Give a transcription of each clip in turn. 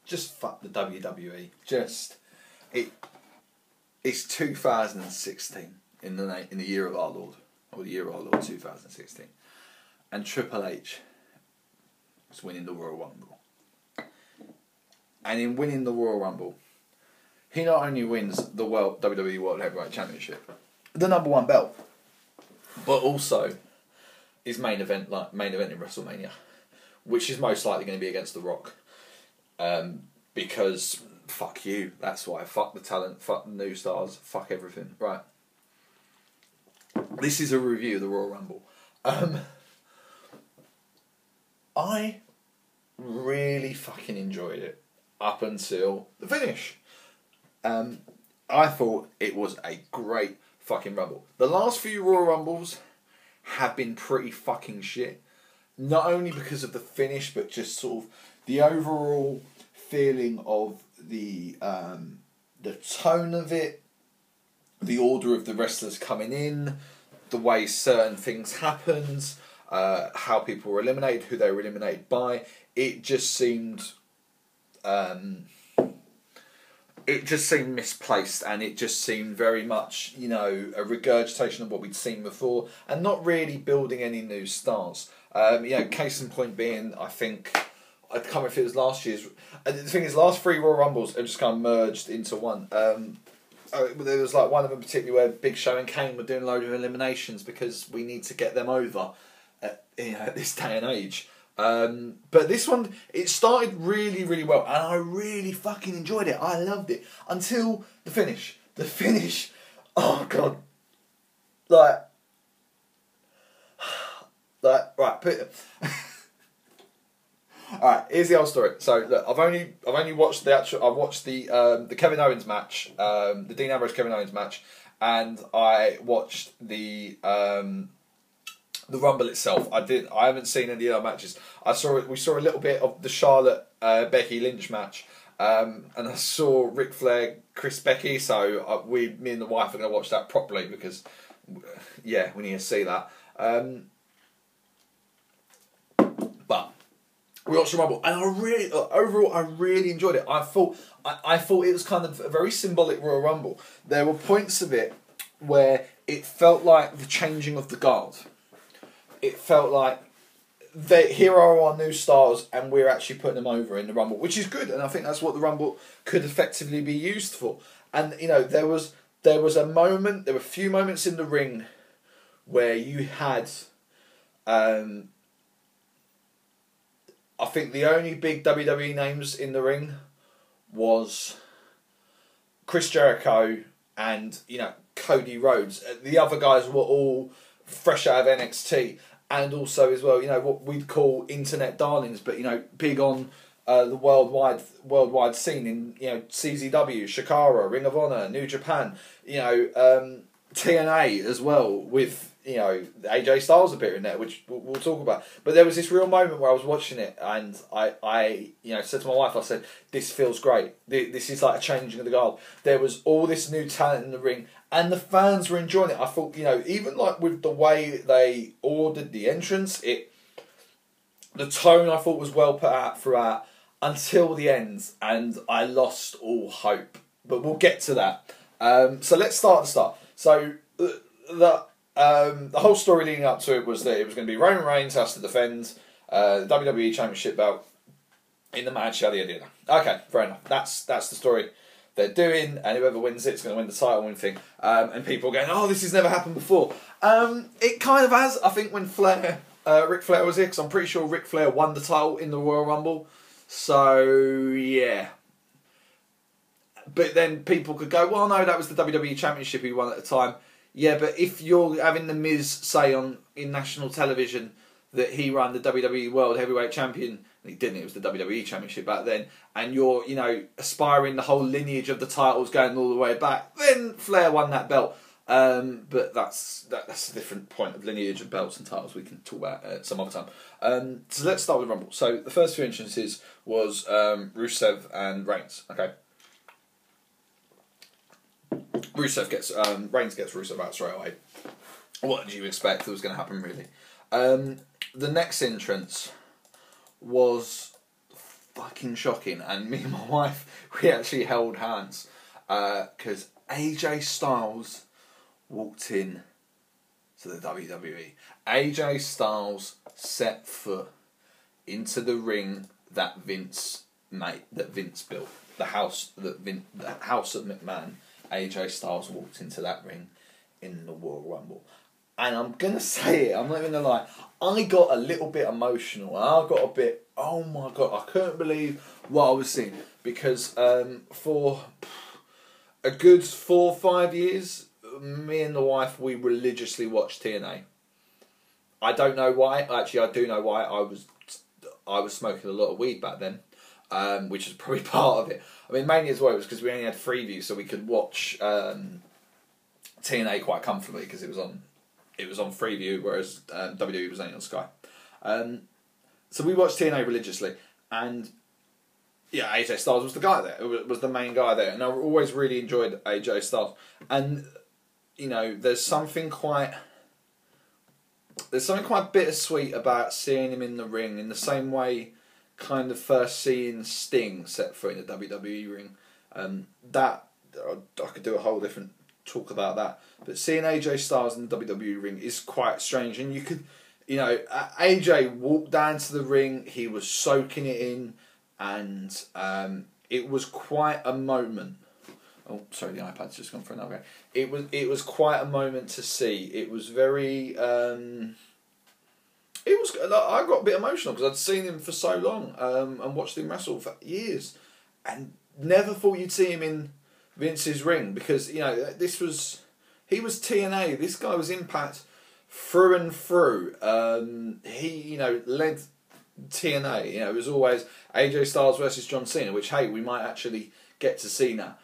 just fuck the WWE. It's 2016 in the year of our Lord, or the year of our Lord 2016, and Triple H was winning the Royal Rumble, and in winning the Royal Rumble, he not only wins the WWE World Heavyweight Championship, the #1 belt, but also his main event in WrestleMania, which is most likely going to be against The Rock, because fuck you. That's why. Fuck the talent. Fuck the new stars. Fuck everything. Right. This is a review of the Royal Rumble. I really fucking enjoyed it up until the finish. I thought it was a great fucking Rumble. The last few Royal Rumbles have been pretty fucking shit. Not only because of the finish, but just sort of the overall feeling of the tone of it, the order of the wrestlers coming in, the way certain things happened, how people were eliminated, who they were eliminated by. It just seemed misplaced, and it just seemed very much, a regurgitation of what we'd seen before, and not really building any new stars. Case in point being, I think, I can't remember if it was last year's. The thing is, last 3 Royal Rumbles have just kind of merged into one. There was like one of them particularly where Big Show and Kane were doing a load of eliminations because we need to get them over at this day and age. But this one, it started really, really well, and I really fucking enjoyed it. I loved it until the finish. The finish, oh god, right. Alright, here's the whole story. So look, I've only watched the actual. I watched the Kevin Owens match, the Dean Ambrose Kevin Owens match, and I watched the Rumble itself. I haven't seen any other matches. We saw a little bit of the Charlotte Becky Lynch match, and I saw Ric Flair Chris Becky. So me and the wife are going to watch that properly because, yeah, we need to see that. But we watched the Rumble, and overall I really enjoyed it. I thought it was kind of a very symbolic Royal Rumble. There were points of it where it felt like the changing of the guard. It felt like here are our new stars, and we're actually putting them over in the Rumble, which is good, and I think that's what the Rumble could effectively be used for. And there was a moment, there were a few moments in the ring where you had. I think the only big WWE names in the ring was Chris Jericho and, Cody Rhodes. The other guys were all fresh out of NXT, and also as well, what we'd call internet darlings, but, big on the worldwide scene in, CZW, Shikara, Ring of Honor, New Japan, TNA as well, with AJ Styles appearing there, which we'll talk about. But there was this real moment where I was watching it, and I said to my wife, I said, "This feels great. This is like a changing of the guard." There was all this new talent in the ring, and the fans were enjoying it. I thought, even like with the way they ordered the entrance, the tone I thought was well put out throughout until the end, and I lost all hope. But we'll get to that. So let's start at the start. So the whole story leading up to it was that it was going to be Roman Reigns has to defend the WWE Championship belt in the match. Yada yada yada. Okay, fair enough. That's the story they're doing, and whoever wins it's going to win the title and thing. And people are going, "Oh, this has never happened before." It kind of has. I think when Ric Flair was here, because I'm pretty sure Ric Flair won the title in the Royal Rumble. So yeah. But then people could go, "Well, no, that was the WWE Championship he won at the time." Yeah, but if you're having The Miz say in national television that he ran the WWE World Heavyweight Champion, and he didn't, it was the WWE Championship back then, and you're, aspiring the whole lineage of the titles going all the way back, then Flair won that belt. But that's a different point of lineage of belts and titles we can talk about some other time. So let's start with Rumble. So the first 2 entrances was Rusev and Reigns. Okay. Reigns gets Rusev out straight away. What did you expect that was going to happen, really? The next entrance was fucking shocking. And me and my wife, we actually held hands because AJ Styles walked in to the WWE. AJ Styles set foot into the ring that Vince built, the house that McMahon. AJ Styles walked into that ring in the Royal Rumble. And I'm going to say it, I'm not even going to lie, I got a little bit emotional. I got a bit, oh my God, I couldn't believe what I was seeing. Because for a good 4 or 5 years, me and the wife, we religiously watched TNA. I don't know why, actually I do know why. I was smoking a lot of weed back then, which is probably part of it. I mean, mainly as well, it was because we only had Freeview, so we could watch TNA quite comfortably because it was on Freeview, whereas WWE was only on Sky. So we watched TNA religiously, and yeah, AJ Styles was the guy there. It was the main guy there, and I always really enjoyed AJ Styles. And you know, there's something quite bittersweet about seeing him in the ring in the same way, kind of first seeing Sting set foot in the WWE ring. That I could do a whole different talk about that, but seeing AJ Styles in the WWE ring is quite strange. And you could, you know, AJ walked down to the ring, he was soaking it in, and it was quite a moment. Oh, sorry, the iPad's just gone for another. It was quite a moment to see. It was very. I got a bit emotional because I'd seen him for so long and watched him wrestle for years, and never thought you'd see him in Vince's ring, because you know he was TNA. This guy was Impact through and through. He led TNA. You know, it was always AJ Styles versus John Cena, which hey, we might actually get to see now.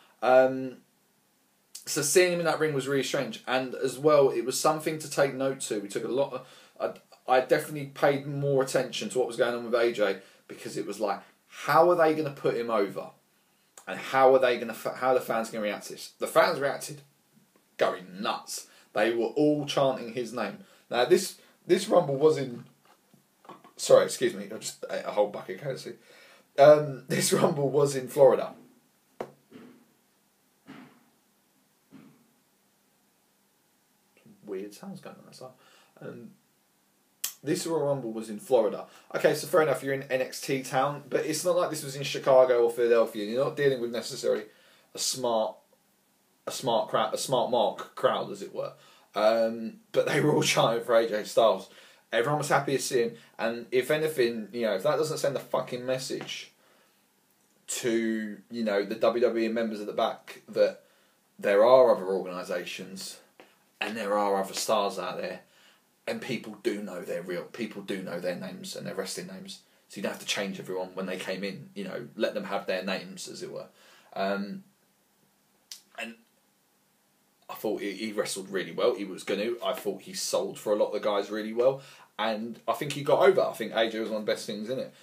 So seeing him in that ring was really strange, and as well, it was something to take note to. We took a lot of. I definitely paid more attention to what was going on with AJ, because it was like, how are they going to put him over, and how are the fans going to react to this? The fans reacted, going nuts. They were all chanting his name. Now this Rumble was in. Sorry, excuse me. I just ate a whole bucket of courtesy. This Rumble was in Florida. Weird sounds going on outside. This Royal Rumble was in Florida. Okay, so fair enough, you're in NXT town, but it's not like this was in Chicago or Philadelphia. You're not dealing with necessarily a smart mark crowd, as it were. But they were all chanting for AJ Styles. Everyone was happy to see him, and if anything, you know, if that doesn't send a fucking message to, you know, the WWE members at the back that there are other organisations and there are other stars out there, and people do know their names and their wrestling names. So you don't have to change everyone when they came in, you know, let them have their names, as it were. And I thought he wrestled really well. He was going to. I thought he sold for a lot of the guys really well. And I think he got over. I think AJ was one of the best things in it.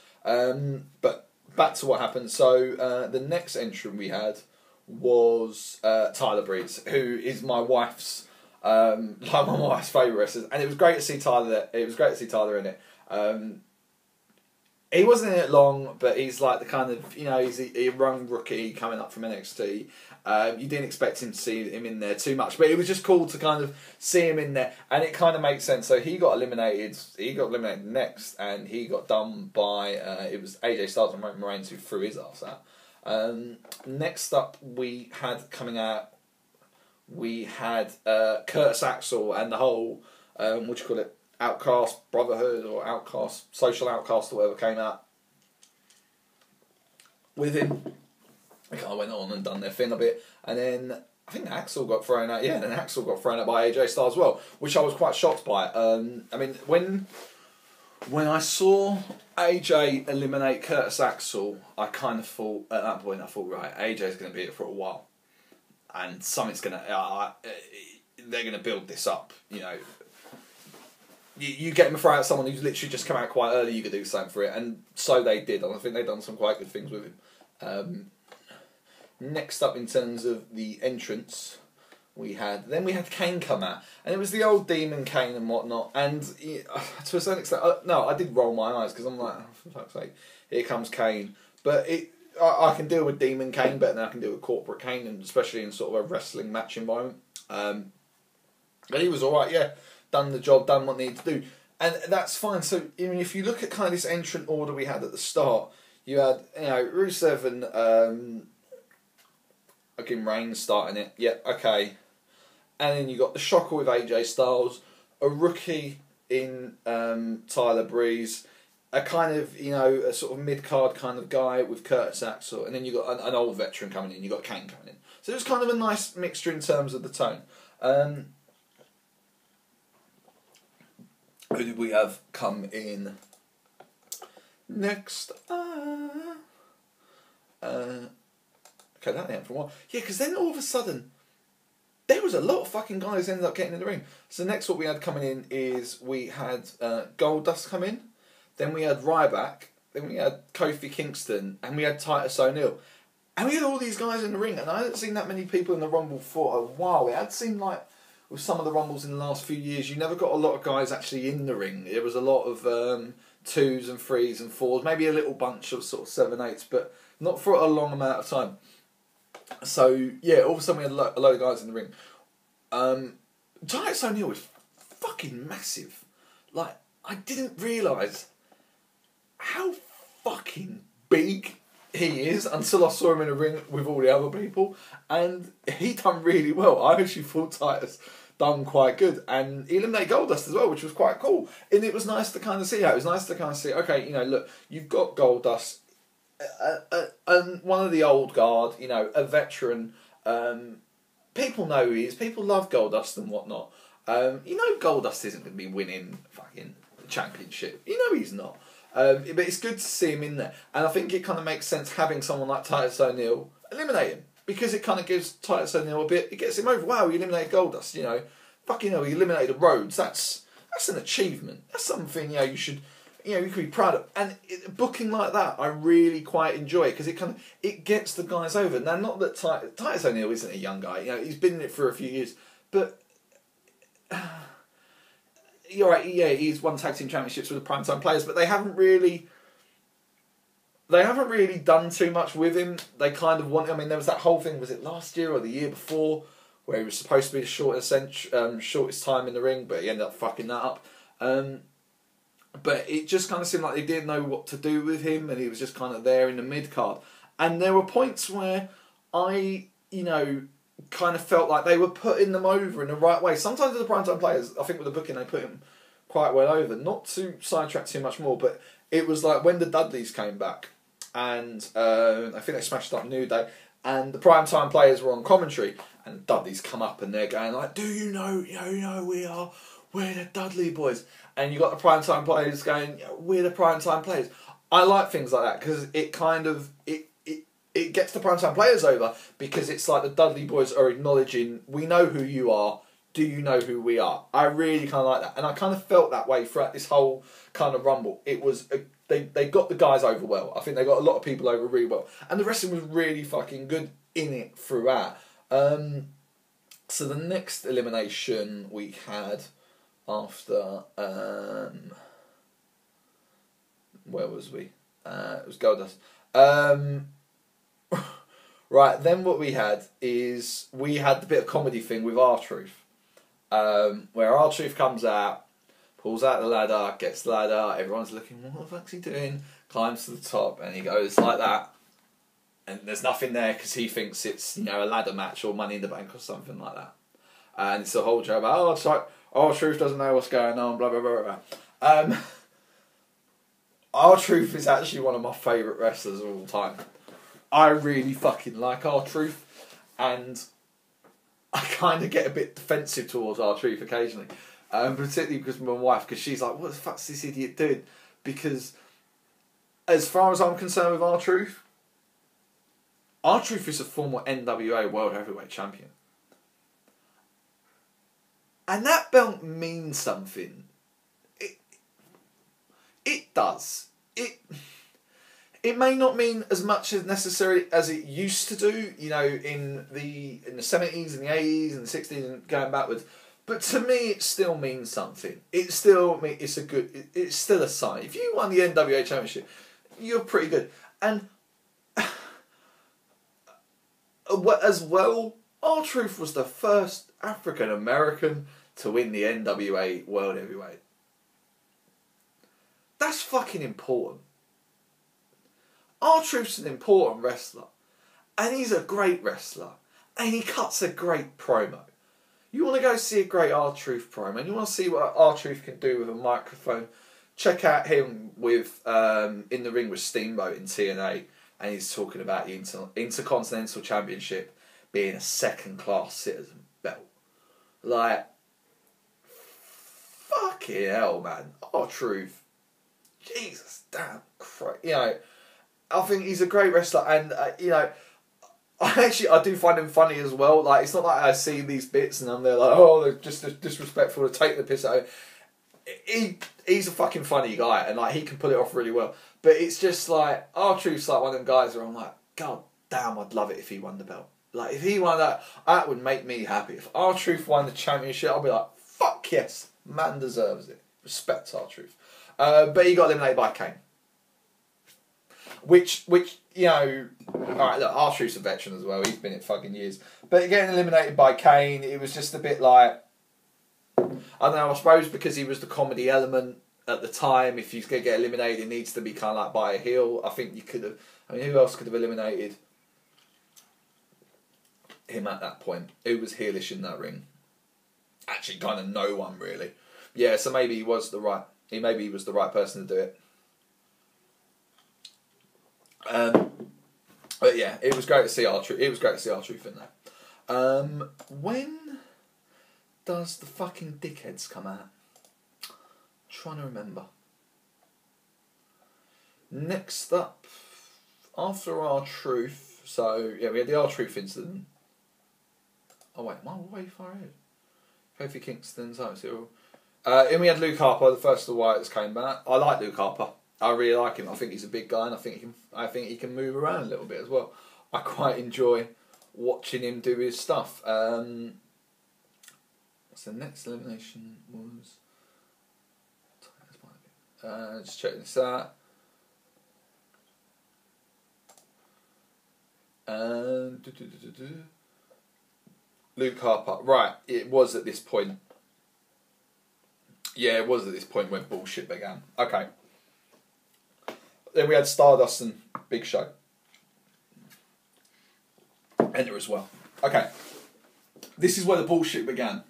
But back to what happened. So the next entrant we had was Tyler Breeze, who is my wife's one of my wife's favourite wrestlers, and it was great to see Tyler there. It was great to see Tyler in it. He wasn't in it long, but he's like the kind of, you know, he's a young rookie coming up from NXT. You didn't expect him to see him in there too much, but it was just cool to kind of see him in there, and it kind of makes sense. So he got eliminated. He got eliminated next, and he got done by it was AJ Styles and Roman Reigns who threw his ass out. Next up, we had coming out. We had Curtis Axel and the whole Outcast Brotherhood or Outcast Social Outcast or whatever came out with him. They kind of went on and done their thing a bit, and then I think Axel got thrown out. Yeah, and then Axel got thrown out by AJ Styles as well, which I was quite shocked by. I mean, when I saw AJ eliminate Curtis Axel, I kind of thought at that point, right, AJ's going to be here for a while, and something's going to they're going to build this up, you know. You get him throw out someone who's literally just come out quite early, you could do something for it, and so they did. And I think they've done some quite good things with him. Next up, in terms of the entrance, we had Kane come out, and it was the old Demon Kane and whatnot. And to a certain extent, I did roll my eyes because I'm like, oh, for fuck's sake, here comes Kane But I can deal with Demon Kane better than I can deal with Corporate Kane, and especially in sort of a wrestling match environment. But he was all right, yeah. Done the job, done what needed to do. And that's fine. So, I mean, if you look at kind of this entrant order we had at the start, you had, Rusev and again, Reigns starting it. Yeah, okay. And then you got the Shocker with AJ Styles, a rookie in Tyler Breeze, a kind of, a sort of mid-card kind of guy with Curtis Axel, and then you got an old veteran coming in, you got Kane coming in. So it was kind of a nice mixture in terms of the tone. Who did we have come in next? Okay, that went for a while. Yeah, because then all of a sudden, there was a lot of fucking guys ended up getting in the ring. So next what we had coming in is we had Goldust come in, then we had Ryback, then we had Kofi Kingston, and we had Titus O'Neil. And we had all these guys in the ring, and I hadn't seen that many people in the Rumble for a while. It had seemed like, with some of the Rumbles in the last few years, you never got a lot of guys actually in the ring. There was a lot of 2s and 3s and 4s, maybe a little bunch of sort of 7, 8s, but not for a long amount of time. So, yeah, all of a sudden we had a load of guys in the ring. Titus O'Neil was fucking massive. Like, I didn't realise how fucking big he is until I saw him in a ring with all the other people, and he done really well. I actually thought Titus done quite good, and he eliminated Goldust as well, which was quite cool. And it was nice to kind of see how it was nice to kind of see, okay, look, you've got Goldust, and one of the old guard, a veteran. People know who he is. People love Goldust and whatnot. Goldust isn't going to be winning fucking the championship. He's not. But it's good to see him in there. And I think it kind of makes sense having someone like Titus O'Neil eliminate him. Because it kind of gives Titus O'Neil a bit... It gets him over. Wow, he eliminated Goldust, Fucking hell, he eliminated Rhodes. That's an achievement. That's something, you should... you could be proud of. And booking like that, I really quite enjoy it. Because it gets the guys over. Now, not that Titus O'Neil isn't a young guy. He's been in it for a few years. But... you're right, yeah, he's won tag team championships with the Primetime Players, but they haven't really done too much with him. They kind of want... I mean, there was that whole thing, was it last year or the year before, where he was supposed to be the shortest time in the ring, but he ended up fucking that up. But it just kind of seemed like they didn't know what to do with him, and he was just kind of there in the mid-card. And there were points where I, kind of felt like they were putting them over in the right way. Sometimes with the Primetime Players, I think with the booking, they put him quite well over. Not to sidetrack too much more, but it was like when the Dudleys came back, and I think they smashed up New Day, and the Primetime Players were on commentary, and the Dudleys come up and they're going like, do you know, we're the Dudley Boys. And you got the Primetime Players going, we're the Primetime Players. I like things like that, because it kind of... It gets the Primetime Players over, because it's like the Dudley Boys are acknowledging, we know who you are, do you know who we are? I really kind of like that. And I kind of felt that way throughout this whole kind of Rumble. It was... They got the guys over well. I think they got a lot of people over really well. And the wrestling was really fucking good in it throughout. So the next elimination we had after... where was we? It was Goldust. Right, then what we had is, we had the bit of comedy thing with R-Truth. Where R-Truth comes out, pulls out the ladder, gets the ladder, everyone's looking, what the fuck's he doing? Climbs to the top, and he goes like that. And there's nothing there, because he thinks it's, a ladder match or Money in the Bank or something like that. And it's a whole joke about, it's like, R-Truth doesn't know what's going on, blah, blah, blah, blah. R-Truth is actually one of my favourite wrestlers of all time. I really fucking like R-Truth, and I kind of get a bit defensive towards R-Truth occasionally, particularly because of my wife, because she's like, what the fuck's this idiot doing? Because as far as I'm concerned with R-Truth, R-Truth is a former NWA World Heavyweight Champion. And that belt means something. It does. It may not mean as much as necessarily as it used to do, in the 70s and the 80s and the 60s and going backwards. But to me, it still means something. It's still a sign. If you won the NWA Championship, you're pretty good. And as well, R-Truth was the first African American to win the NWA World Heavyweight. That's fucking important. R-Truth's an important wrestler. And he's a great wrestler. And he cuts a great promo. You want to go see a great R-Truth promo, and you want to see what R-Truth can do with a microphone, check out him with In the Ring with Steamboat in TNA, and he's talking about the Intercontinental Championship being a second-class citizen belt. Like, fucking hell, man. R-Truth. Jesus, damn. You know, I think he's a great wrestler, and, you know, I do find him funny as well. Like, it's not like I see these bits and I'm there like, oh, they're just disrespectful to take the piss out of him. He's a fucking funny guy, and like he can pull it off really well. But it's just like R-Truth's like one of them guys where I'm like, God damn, I'd love it if he won the belt. Like if he won that would make me happy. If R-Truth won the championship, I'll be like, fuck yes, man deserves it. Respect R-Truth. But he got eliminated by Kane. Which you know, alright, look, R-Truth's a veteran as well, he's been it fucking years. But getting eliminated by Kane, it was just a bit like, I don't know, I suppose because he was the comedy element at the time, if he's going to get eliminated, it needs to be kind of like by a heel. I think you could have, I mean, who else could have eliminated him at that point? Who was heelish in that ring? Actually, kind of no one really. Yeah, so maybe he was the right person to do it. But yeah, it was great to see R-Truth. It was great to see R-Truth in there. When does the fucking Dickheads come out? I'm trying to remember. Next up, after R-Truth, so yeah, we had the R-Truth incident. Oh wait, am I way far ahead? Kofi Kingston's and we had Luke Harper, the first of the Wyatts came back. I like Luke Harper. I really like him. I think he's a big guy, and I think he can move around a little bit as well. I quite enjoy watching him do his stuff. So the next elimination was. Just check this out. Luke Harper. Right, it was at this point. Yeah, it was at this point when bullshit began. Okay. Then we had Stardust and Big Show enter as well. Okay. This is where the bullshit began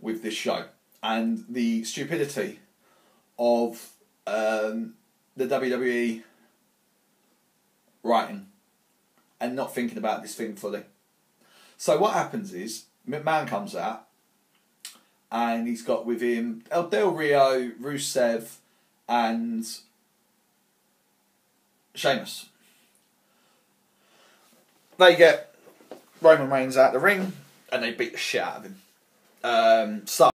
with this show. And the stupidity of the WWE writing and not thinking about this thing fully. So what happens is, McMahon comes out and he's got with him Del Rio, Rusev and Sheamus. They get Roman Reigns out the ring and they beat the shit out of him. So